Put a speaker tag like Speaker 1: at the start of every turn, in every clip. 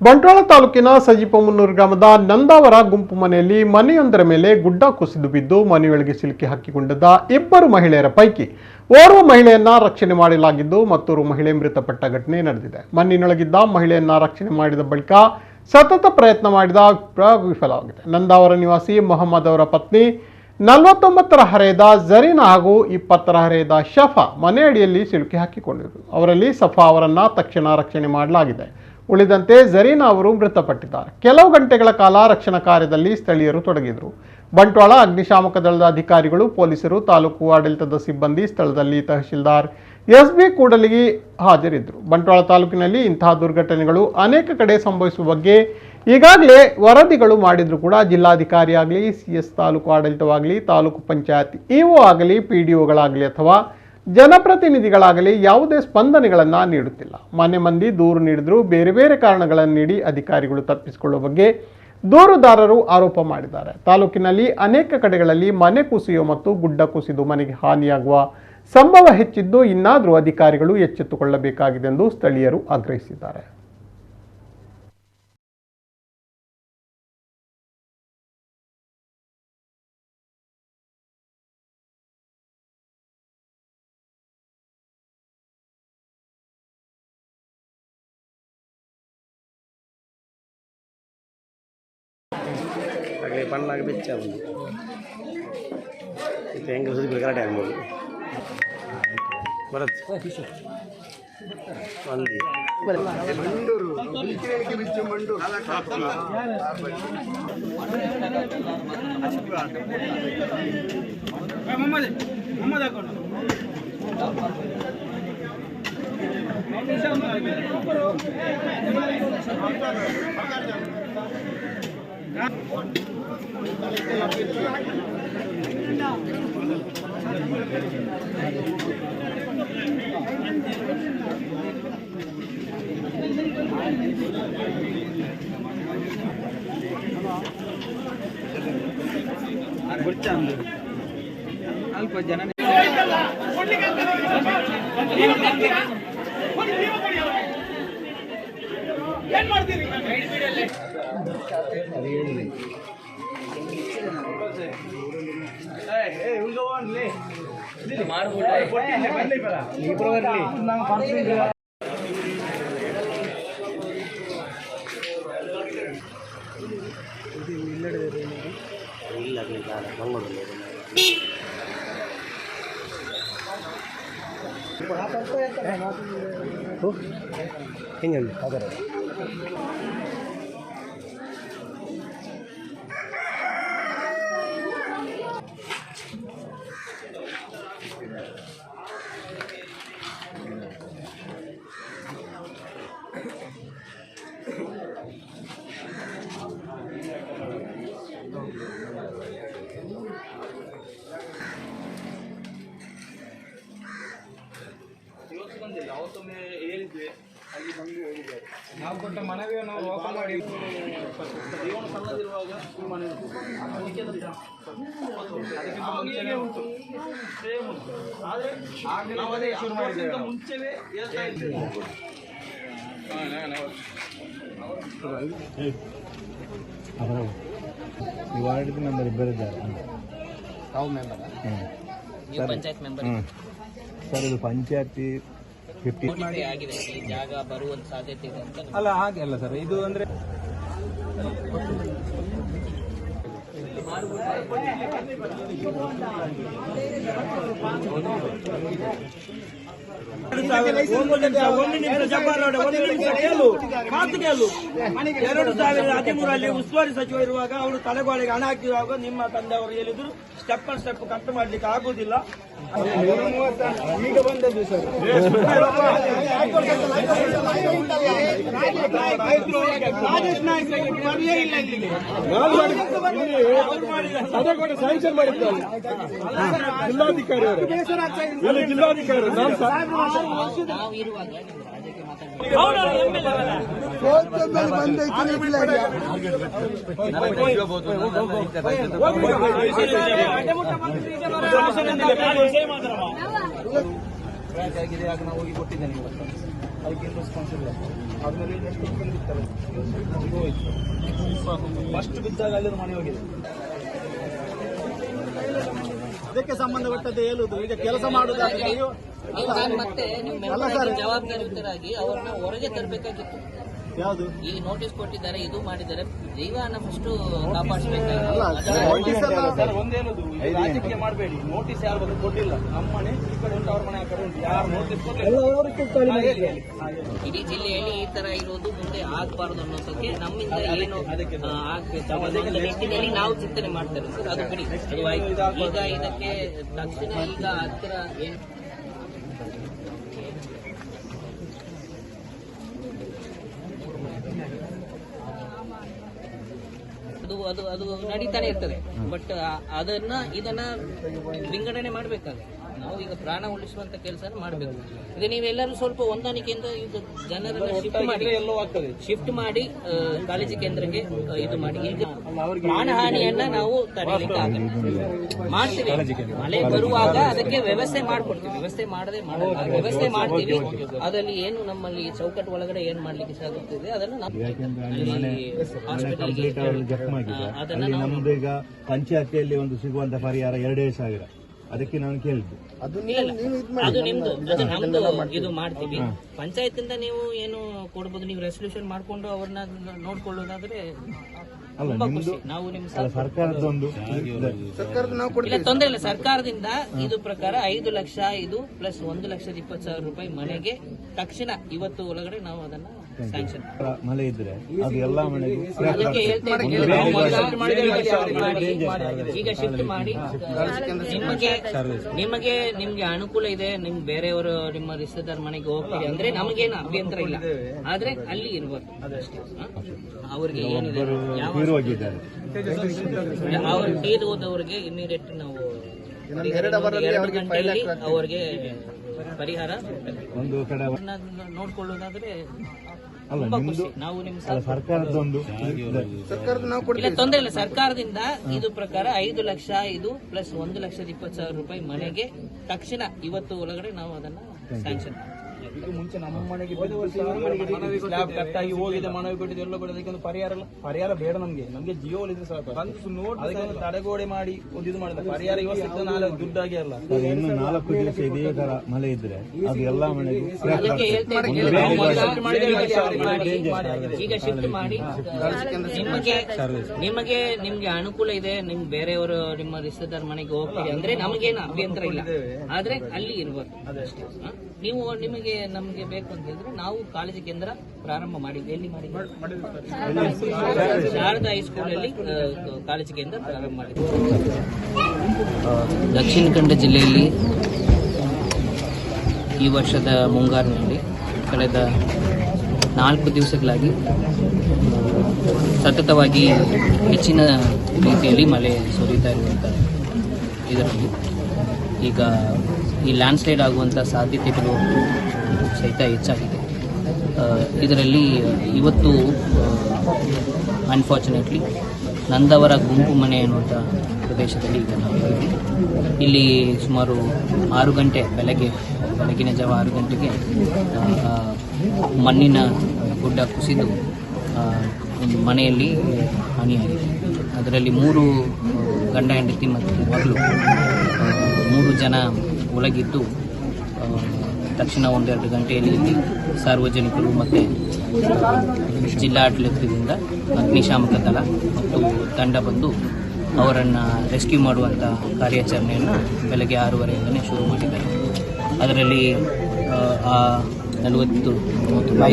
Speaker 1: ಬಂಟ್ವಾಳ ತಾಲೂಕಿನ ಸಜಿಪಮುನ್ನೂರು ಗ್ರಾಮದ ನಂದಾವರ ಗುಂಪು ಮನೆಯಲ್ಲಿ ಮನೆಯೊಂದರ ಮೇಲೆ ಗುಡ್ಡ ಕುಸಿದು ಬಿದ್ದು ಮನೆಯೊಳಗೆ ಸಿಲುಕಿ ಹಾಕಿಕೊಂಡಿದ್ದ ಇಬ್ಬರು ಮಹಿಳೆಯರ ಪೈಕಿ ಓರ್ವ ಮಹಿಳೆಯನ್ನ ರಕ್ಷಣೆ ಮಾಡಲಾಗಿದ್ದು ಮತ್ತೋರ್ವ ಮಹಿಳೆ ಮೃತಪಟ್ಟ ಘಟನೆ ನಡೆದಿದೆ. ಮಣ್ಣಿನೊಳಗಿದ್ದ ಮಹಿಳೆಯನ್ನ ರಕ್ಷಣೆ ಮಾಡಿದ ಬಳಿಕ ಸತತ ಪ್ರಯತ್ನ ಮಾಡಿದ ವಿಫಲವಾಗಿದೆ. ನಂದಾವರ ನಿವಾಸಿ ಮೊಹಮ್ಮದ್ ಅವರ ಪತ್ನಿ 49ರ ಹರೆಯದ ಜರೀನಾ ಹಾಗೂ 20ರ ಹರೆಯದ ಶಫಾ ಮನೆಯಡಿಯಲ್ಲಿ ಸಿಲುಕಿ ಹಾಕಿಕೊಂಡಿದ್ದರು. ಅವರಲ್ಲಿ ಸಫಾ ಅವರನ್ನ ತಕ್ಷಣ ರಕ್ಷಣೆ ಮಾಡಲಾಗಿದೆ. ಉಳಿದಂತೆ ಜರೀನಾ ಅವರು ಮೃತಪಟ್ಟಿದ್ದಾರೆ. ಕೆಲವು ಗಂಟೆಗಳ ಕಾಲ ರಕ್ಷಣಾ ಕಾರ್ಯದಲ್ಲಿ ಸ್ಥಳೀಯರು ತೊಡಗಿದರು. ಬಂಟ್ವಾಳ ಅಗ್ನಿಶಾಮಕ ದಳದ ಅಧಿಕಾರಿಗಳು, ಪೊಲೀಸರು, ತಾಲೂಕು ಆಡಳಿತದ ಸಿಬ್ಬಂದಿ ಸ್ಥಳದಲ್ಲಿ ತಹಶೀಲ್ದಾರ್ ಎಸ್ಬಿ ಕೂಡಲಿಗಿ ಹಾಜರಿದ್ದರು. ಬಂಟ್ವಾಳ ತಾಲೂಕಿನಲ್ಲಿ ಇಂತಹ ದುರ್ಘಟನೆಗಳು ಅನೇಕ ಕಡೆ ಸಂಭವಿಸುವ ಬಗ್ಗೆ ಈಗಾಗಲೇ ವರದಿಗಳು ಮಾಡಿದ್ರು ಕೂಡ ಜಿಲ್ಲಾಧಿಕಾರಿ ಆಗಲಿ, ಸಿಎಸ್ ತಾಲೂಕು ಆಡಳಿತವಾಗಲಿ, ತಾಲೂಕು ಪಂಚಾಯತ್ ಇಒ ಆಗಲಿ, ಪಿಡಿಒಗಳಾಗಲಿ ಅಥವಾ ಜನಪ್ರತಿನಿಧಿಗಳಾಗಲಿ ಯಾವುದೇ ಸ್ಪಂದನೆಗಳನ್ನು ನೀಡುತ್ತಿಲ್ಲ. ಮನೆ ಮಂದಿ ದೂರು ನೀಡಿದ್ರು ಬೇರೆ ಬೇರೆ ಕಾರಣಗಳನ್ನು ನೀಡಿ ಅಧಿಕಾರಿಗಳು ತಪ್ಪಿಸಿಕೊಳ್ಳುವ ಬಗ್ಗೆ ದೂರುದಾರರು ಆರೋಪ ಮಾಡಿದ್ದಾರೆ. ತಾಲೂಕಿನಲ್ಲಿ ಅನೇಕ ಕಡೆಗಳಲ್ಲಿ ಮನೆ ಕುಸಿಯುವ ಮತ್ತು ಗುಡ್ಡ ಕುಸಿದು ಮನೆಗೆ ಹಾನಿಯಾಗುವ ಸಂಭವ ಹೆಚ್ಚಿದ್ದು ಇನ್ನಾದರೂ ಅಧಿಕಾರಿಗಳು ಎಚ್ಚೆತ್ತುಕೊಳ್ಳಬೇಕಾಗಿದೆ ಎಂದು ಸ್ಥಳೀಯರು ಆಗ್ರಹಿಸಿದ್ದಾರೆ.
Speaker 2: ಅಗಲಿ ಬಣ್ಣಾಗ ಬೆಚ್ಚ ಒಂದು ಇದು ಹೆಂಗೆ ಸುದ್ದಿ ಗಲಾಟೆ ಆಗ್ಬೋದು ಬರುತ್ತೆ
Speaker 3: ಅಲ್ಪ ಜನ
Speaker 2: ಹಿಂಗೆ
Speaker 3: ಅವತ್ತೊಮ್ಮೆ ಹೇಳಿದ್ವಿ, ಅಲ್ಲಿ ಬಂದು ಹೋಗಿದ್ದಾರೆ. ನಾವು ಕೊಟ್ಟ ಮನವಿಯನ್ನು ಓಪನ್ ಮಾಡಿ ಜೀವನ ಸಣ್ಣದಿರುವಾಗ ಮನೆ ಅದಕ್ಕಿಂತ ಉಂಟು ಆದರೆ ನಾವು ಅದೇ ಶುರು ಮಾಡಿದ್ದೇವೆ. ಮುಂಚೆವೇ ಹೇಳ್ತಾ ಇದ್ದೀವಿ.
Speaker 4: ಈ ವಾರ್ಡ್ ಮೆಂಬರ್ ಇಬ್ಬರಿದ್ದಾರೆ.
Speaker 3: ತಾವು ಮೆಂಬರ್ ಪಂಚಾಯತ್ ಮೆಂಬರ್
Speaker 4: ಸರ್, ಇದು ಪಂಚಾಯತಿ
Speaker 3: 50 ಆಗಿದೆ. ಈ ಜಾಗ ಬರುವಂತ ಸಾಧ್ಯತೆ ಇದೆ ಅಂತ
Speaker 4: ಅಲ್ಲ, ಹಾಗೆ ಅಲ್ಲ ಸರ್. ಇದು ಅಂದ್ರೆ
Speaker 5: ಉಸ್ತುವಾರಿ ಸಚಿವ ಇರುವಾಗ ಅವರು ತಲೆಗೋಳಿಗೆ ಹಣ ಹಾಕಿರುವಾಗ ನಿಮ್ಮ ತಂದೆಯವರು ಹೇಳಿದ್ರು ಸ್ಟೆಪ್ ಬೈ ಸ್ಟೆಪ್ ಕಂತು ಮಾಡ್ಲಿಕ್ಕೆ ಆಗುದಿಲ್ಲ.
Speaker 4: ಈಗ ಬಂದದ್ದು ಸರ್.
Speaker 5: ರಾಜೇಶ್ ನಾಯ್ಕ ಬರಲೇ ಇಲ್ಲ ಇಲ್ಲಿಗೆ.
Speaker 4: ಸ್ಯಾಂಕ್ಷನ್ ಮಾಡಿದ್ದಾರೆ ಜಿಲ್ಲಾಧಿಕಾರಿ ಅವರು. ಜಿಲ್ಲಾಧಿಕಾರಿ
Speaker 5: ಆಗಿದೆ, ಆಗ ನಾವು ಹೋಗಿ ಕೊಟ್ಟಿದ್ದೇನೆ. ಅದಕ್ಕೆ ರೆಸ್ಪಾನ್ಸ್ ಇಲ್ಲ. ಆದ್ಮೇಲೆ ನೆಕ್ಸ್ಟ್ ಬಂದಿರ್ತಾರೆ. ಹೋಗಿತ್ತು. ಫಸ್ಟ್ ಬಿದ್ದಾಗ ಅಲ್ಲಿ ಮನೆ ಹೋಗಿದೆ.
Speaker 4: ಅದಕ್ಕೆ ಸಂಬಂಧಪಟ್ಟದ್ದು ಹೇಳುದು, ಈಗ ಕೆಲಸ ಮಾಡುವುದಾದ್ರೆ
Speaker 6: ಮತ್ತೆ ನೀವು ಜವಾಬ್ದಾರಿಯುತರಾಗಿ ಅವ್ರನ್ನ ಹೊರಗೆ ತರಬೇಕಾಗಿತ್ತು.
Speaker 4: ಯಾವುದು
Speaker 6: ಈಗ ನೋಟಿಸ್ ಕೊಟ್ಟಿದ್ದಾರೆ, ಇದು ಮಾಡಿದ್ದಾರೆ, ಜೀವನ ಫಸ್ಟ್
Speaker 5: ಸರ್ ಒಂದೇನದು, ರಾಜಕೀಯ ಮಾಡಬೇಡಿ. ನೋಟಿಸ್ ಯಾರು ಬಂದು ಕೊಟ್ಟಿಲ್ಲ. ನಮ್ಮ ಮನೆ ಈ ಕಡೆ ಉಂಟು, ಅವ್ರ ಮನೆ ಆ ಕಡೆ ಉಂಟು. ಯಾರು ನೋಟಿಸ್ ಕೊಟ್ಟಿಲ್ಲ.
Speaker 6: ಇಡೀ ಜಿಲ್ಲೆಯಲ್ಲಿ ಈ ತರ ಇರೋದು ಮುಂದೆ ಆಗ್ಬಾರ್ದು ಅನ್ನೋದಕ್ಕೆ ನಮ್ಮಿಂದ ಏನು ಆಗ್ಬೇಕು ಅನ್ನೋ ನಿಟ್ಟಿನಲ್ಲಿ ನಾವು ಚಿಂತನೆ ಮಾಡ್ತೇವೆ ಸರ್. ಅದು ಬಿಡಿ, ಅದು ಆಯ್ತು. ಈಗ ಇದಕ್ಕೆ ತಕ್ಷಣ ಈಗ ಹತ್ತಿರ ಏನು ಅದು ಅದು ನಡೀತಾನೆ ಇರ್ತದೆ. ಬಟ್ ಇದನ್ನ ವಿಂಗಡಣೆ ಮಾಡಬೇಕಾದ್ರೆ ನಾವು ಈಗ ಪ್ರಾಣ ಉಳಿಸುವಂತ ಕೆಲಸ ಮಾಡಬೇಕು. ಈಗ ನೀವೆಲ್ಲರೂ ಸ್ವಲ್ಪ ಹೊಂದಾಣಿಕೆಯಿಂದ ಇದು ಜನರನ್ನ ಶಿಫ್ಟ್ ಮಾಡಿ ಕಾಳಜಿ ಕೇಂದ್ರಕ್ಕೆ ಇದು ಮಾಡಿ. ಈಗ ಪ್ರಾಣಹಾನಿಯನ್ನ ನಾವು ತಡೆಯಲಿಕ್ಕೆ ಆಗಲ್ಲ, ಮಾಡ್ತೀವಿ. ಮಳೆ ಬರುವಾಗ ಅದಕ್ಕೆ ವ್ಯವಸ್ಥೆ ಮಾಡ್ಕೊಡ್ತೀವಿ. ವ್ಯವಸ್ಥೆ ಮಾಡದೆ ಮಾಡಲ್ಲ, ವ್ಯವಸ್ಥೆ ಮಾಡ್ತೀವಿ. ಅದರಲ್ಲಿ ಏನು ನಮ್ಮಲ್ಲಿ ಚೌಕಟ್ಟು ಒಳಗಡೆ ಏನ್ ಮಾಡ್ಲಿಕ್ಕೆ ಸಾಗುತ್ತಿದೆ ಅದನ್ನು
Speaker 7: ಅಲ್ಲಿ ನಮ್ದು ಈಗ ಪಂಚಾಯತಿಯಲ್ಲಿ ಒಂದು ಸಿಗುವಂತ ಪರಿಹಾರ 2,000 ಅದಕ್ಕೆ ನಾನು ಕೇಳಿದ್ದು.
Speaker 6: ಅದು ನಿಮ್ದು, ಅದು ನಮ್ದು. ಇದು ಮಾಡ್ತೀವಿ. ಪಂಚಾಯತಿಂದ ನೀವು ಏನು ಕೊಡ್ಬೋದು, ನೀವು ರೆಸಲ್ಯೂಷನ್ ಮಾಡ್ಕೊಂಡು ಅವ್ರನ್ನ ನೋಡ್ಕೊಳ್ಳೋದಾದ್ರೆ ತುಂಬಾ ಖುಷಿ. ನಾವು ನಿಮ್
Speaker 7: ಸರ್ಕಾರದೊಂದು
Speaker 6: ತೊಂದರೆ ಇಲ್ಲ. ಸರ್ಕಾರದಿಂದ ಇದು ಪ್ರಕಾರ 5 ಲಕ್ಷ ಇದು ಪ್ಲಸ್ 1,20,000 ರೂಪಾಯಿ ಮನೆಗೆ ತಕ್ಷಣ ಇವತ್ತು ಒಳಗಡೆ ನಾವು ಅದನ್ನ ಸ್ಯಾಂಕ್ಷನ್
Speaker 7: ಮಳೆ ಇದ್ರೆ ಅದು ಎಲ್ಲಾ ಮನೆಗೂ
Speaker 6: ಅದಕ್ಕೆ ಹೇಳ್ತೇವೆ. ಈಗ ಶಿಫ್ಟ್ ಮಾಡಿ ನಿಮ್ಗೆ ಅನುಕೂಲ ಇದೆ, ನಿಮ್ಗೆ ಬೇರೆಯವರು ನಿಮ್ಮ ರಿಶ್ತೆದಾರ ಮನೆಗೆ ಹೋಗ್ತೀರಿ ಅಂದ್ರೆ ನಮಗೇನು ಅಭ್ಯಂತರ ಇಲ್ಲ. ಆದ್ರೆ ಅಲ್ಲಿ ಇರ್ಬೋದು ಅವ್ರಿಗೆ ಏನಿದೆ, ಅವ್ರ ತೀರ್ ಹೋದವ್ರಿಗೆ ಇಮಿಡಿಯೇಟ್ ನಾವು 2 ಗಂಟೆಯಲ್ಲಿ ಅವ್ರಿಗೆ ಪರಿಹಾರ
Speaker 7: ಒಂದು ಕಡೆ
Speaker 6: ನೋಡ್ಕೊಳ್ಳೋದಾದ್ರೆ
Speaker 7: ಅಲ್ಲ ನಿಮ್ದು
Speaker 6: ನಾವು ನಿಮ್
Speaker 7: ಸರ್ಕಾರದೊಂದು
Speaker 6: ಇಲ್ಲ, ತೊಂದರೆ ಇಲ್ಲ. ಸರ್ಕಾರದಿಂದ ಇದು ಪ್ರಕಾರ 5 ಲಕ್ಷ ಇದು ಪ್ಲಸ್ 1,20,000 ರೂಪಾಯಿ ಮನೆಗೆ ತಕ್ಷಣ ಇವತ್ತು ಒಳಗಡೆ ನಾವು ಅದನ್ನ ಸ್ಯಾಂಕ್ಷನ್.
Speaker 5: ಇದು ಮುಂಚೆ ನಮ್ಮ ಮನೆಗೆ ಸ್ಲ್ಯಾಬ್ ಕಟ್ಟಾಗಿ ಹೋಗಿದೆ, ಮನವಿ ಕೊಟ್ಟಿದ್ದು ಎಲ್ಲ ಕೊಟ್ಟಿದ್ದು. ಅದಕ್ಕೆ ಒಂದು ಪರಿಹಾರ ಬೇಡ ನಮ್ಗೆ ಜಿಯೋ ಇದ್ರೆ ಸಾಕು. ಅದಕ್ಕೆ ಒಂದು ತಡೆಗೋಡೆ ಮಾಡಿ ಒಂದು ಇದು ಮಾಡಿದ ಪರಿಹಾರ ಇವತ್ತು ಸಿಗ್ತದೆ, ನಾಳೆ ದುಡ್ಡಾಗಿ ಅಲ್ಲ.
Speaker 7: ಇನ್ನು 4 ದಿವಸ ಇದೇ ತರ ಮಳೆ ಇದ್ರೆ ಅದು ಎಲ್ಲಾ ಮನೆಗೂ
Speaker 6: ಅದಕ್ಕೆ ಹೇಳ್ತೇವೆ. ಈಗ ಶಿಫ್ಟ್ ಮಾಡಿ ನಿಮ್ಗೆ ಅನುಕೂಲ ಇದೆ, ನಿಮ್ಗೆ ಬೇರೆಯವರು ನಿಮ್ಮ ರಿಶ್ತೆದಾರ ಮನೆಗೆ ಹೋಗ್ತೀರಿ ಅಂದ್ರೆ ನಮಗೇನು ಅಭ್ಯಂತರ ಇಲ್ಲ. ಆದ್ರೆ ಅಲ್ಲಿ ಇರ್ಬೋದು ಅದಷ್ಟೇ. ನೀವು ನಿಮಗೆ ನಮ್ಗೆ ಬೇಕು ಅಂತ ಹೇಳಿದ್ರೆ ನಾವು ಕಾಳಜಿ ಕೇಂದ್ರ ಪ್ರಾರಂಭ ಮಾಡಿದ್ವಿ. ಎಲ್ಲಿ ಮಾಡಿದ್ವಿ? ಶಾರದಾ ಹೈಸ್ಕೂಲಲ್ಲಿ ಕಾಳಜಿ ಕೇಂದ್ರ ಪ್ರಾರಂಭ ಮಾಡಿದ್ವಿ. ದಕ್ಷಿಣ ಕನ್ನಡ ಜಿಲ್ಲೆಯಲ್ಲಿ ಈ ವರ್ಷದ ಮುಂಗಾರಿನಲ್ಲಿ ಕಳೆದ 4 ದಿವಸಗಳಾಗಿ ಸತತವಾಗಿ ಹೆಚ್ಚಿನ ರೀತಿಯಲ್ಲಿ ಮಳೆ ಸುರಿತಾ ಇರುವಂಥ ಇದರಲ್ಲಿ ಈಗ ಈ ಲ್ಯಾಂಡ್ಸ್ಲೈಡ್ ಆಗುವಂಥ ಸಾಧ್ಯತೆಗಳು ಸಹಿತ ಹೆಚ್ಚಾಗಿದೆ. ಇದರಲ್ಲಿ ಇವತ್ತು ಅನ್ಫಾರ್ಚುನೇಟ್ಲಿ ನಂದವರ ಗುಂಪು ಮನೆ ಅನ್ನುವಂಥ ಪ್ರದೇಶದಲ್ಲಿ ಈಗ ನಾವು ಇಲ್ಲಿ ಸುಮಾರು 6 ಗಂಟೆ ಬೆಳಗಿನ ಜಾವ 6 ಗಂಟೆಗೆ ಮಣ್ಣಿನ ಗುಡ್ಡ ಕುಸಿದು ಒಂದು ಮನೆಯಲ್ಲಿ ಹಾನಿಯಾಗಿದೆ. ಅದರಲ್ಲಿ 3 ಗಂಡ ಹೆಂಡತಿ ಮತ್ತು ಮಗಳು 3 ಜನ ಒಳಗಿದ್ದು ತಕ್ಷಣ 1-2 ಗಂಟೆಯಲ್ಲಿ ಇಲ್ಲಿ ಸಾರ್ವಜನಿಕರು ಮತ್ತು ಜಿಲ್ಲಾಡಳಿತದಿಂದ ಅಗ್ನಿಶಾಮಕ ದಳ ಮತ್ತು ತಂಡ ಬಂದು ಅವರನ್ನು ರೆಸ್ಕ್ಯೂ ಮಾಡುವಂಥ ಕಾರ್ಯಾಚರಣೆಯನ್ನು ಬೆಳಗ್ಗೆ 6:30 ಶುರು ಮಾಡಿದ್ದಾರೆ. ಅದರಲ್ಲಿ 40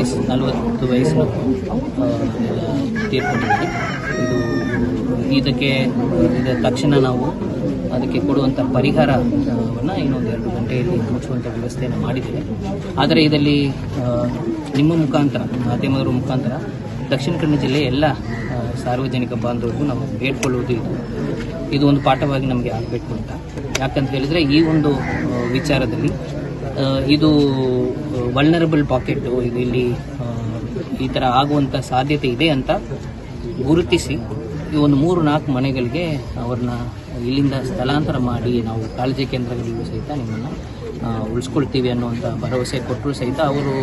Speaker 6: ವಯಸ್ಸಿನ ತೀರ್ಕೊಂಡಿದ್ದಾರೆ. ಇದಕ್ಕೆ ತಕ್ಷಣ ನಾವು ಅದಕ್ಕೆ ಕೊಡುವಂಥ ಪರಿಹಾರವನ್ನು ಇನ್ನೊಂದು 2 ಗಂಟೆಯಲ್ಲಿ ಮುಚ್ಚುವಂಥ ವ್ಯವಸ್ಥೆಯನ್ನು ಮಾಡಿದ್ದೇವೆ. ಆದರೆ ಇದರಲ್ಲಿ ನಿಮ್ಮ ಮುಖಾಂತರ, ಮಾಧ್ಯಮದವರ ಮುಖಾಂತರ ದಕ್ಷಿಣ ಕನ್ನಡ ಜಿಲ್ಲೆಯ ಎಲ್ಲ ಸಾರ್ವಜನಿಕ ಬಾಂಧವರಿಗೂ ನಾವು ಬೇಡ್ಕೊಳ್ಳುವುದು ಇದು ಒಂದು ಪಾಠವಾಗಿ ನಮಗೆ ಆಗಬೇಕು ಅಂತ. ಯಾಕಂತ ಹೇಳಿದರೆ ಈ ಒಂದು ವಿಚಾರದಲ್ಲಿ ಇದು ವಲ್ನರಬಲ್ ಪಾಕೆಟು, ಇದು ಇಲ್ಲಿ ಈ ಥರ ಆಗುವಂಥ ಸಾಧ್ಯತೆ ಇದೆ ಅಂತ ಗುರುತಿಸಿ ಈ ಒಂದು 3-4 ಮನೆಗಳಿಗೆ ಅವ್ರನ್ನ ಇಲ್ಲಿಂದ ಸ್ಥಳಾಂತರ ಮಾಡಿ ನಾವು ಕಾಳಜಿ ಕೇಂದ್ರಗಳಿಗೂ ಸಹಿತ ನಿಮ್ಮನ್ನು ಉಳಿಸ್ಕೊಳ್ತೀವಿ ಅನ್ನುವಂಥ ಭರವಸೆ ಕೊಟ್ಟರು ಸಹಿತ ಅವರು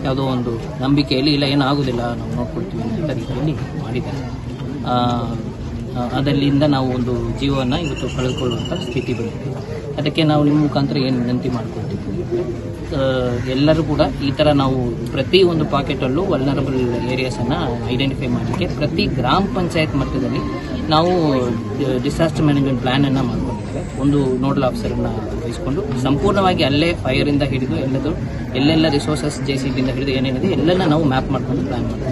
Speaker 6: ಯಾವುದೋ ಒಂದು ನಂಬಿಕೆಯಲ್ಲಿ ಇಲ್ಲ ಏನಾಗೋದಿಲ್ಲ ನಾವು ನೋಡ್ಕೊಳ್ತೀವಿ ಅಂತ ರೀತಿಯಲ್ಲಿ ಮಾಡಿದ್ದಾರೆ. ಅದರಿಂದ ನಾವು ಒಂದು ಜೀವವನ್ನು ಇವತ್ತು ಕಳೆದುಕೊಳ್ಳುವಂಥ ಸ್ಥಿತಿ ಬಂದಿದೆ. ಅದಕ್ಕೆ ನಾವು ನಿಮ್ಮ ಮುಖಾಂತರ ಏನು ವಿನಂತಿ ಮಾಡ್ಕೊಳ್ತೀವಿ, ಎಲ್ಲರೂ ಕೂಡ ಈ ಥರ ನಾವು ಪ್ರತಿ ಒಂದು ಪಾಕೆಟಲ್ಲೂ ವಲ್ನರಬಲ್ ಏರಿಯಾಸನ್ನು ಐಡೆಂಟಿಫೈ ಮಾಡಲಿಕ್ಕೆ ಪ್ರತಿ ಗ್ರಾಮ ಪಂಚಾಯತ್ ಮಟ್ಟದಲ್ಲಿ ನಾವು ಡಿಸಾಸ್ಟರ್ ಮ್ಯಾನೇಜ್ಮೆಂಟ್ ಪ್ಲ್ಯಾನನ್ನು ಮಾಡ್ಕೊಂಡಿದ್ದೇವೆ. ಒಂದು ನೋಡಲ್ ಆಫೀಸರನ್ನು ವಹಿಸಿಕೊಂಡು ಸಂಪೂರ್ಣವಾಗಿ ಅಲ್ಲೇ ಫೈರಿಂದ ಹಿಡಿದು ಎಲ್ಲೆಲ್ಲ ರಿಸೋರ್ಸಸ್ JCBಯಿಂದ ಹಿಡಿದು ಏನೇನಿದೆ ಎಲ್ಲೆಲ್ಲ ನಾವು ಮ್ಯಾಪ್ ಮಾಡ್ಕೊಂಡು ಪ್ಲ್ಯಾನ್ ಮಾಡ್ತೀವಿ.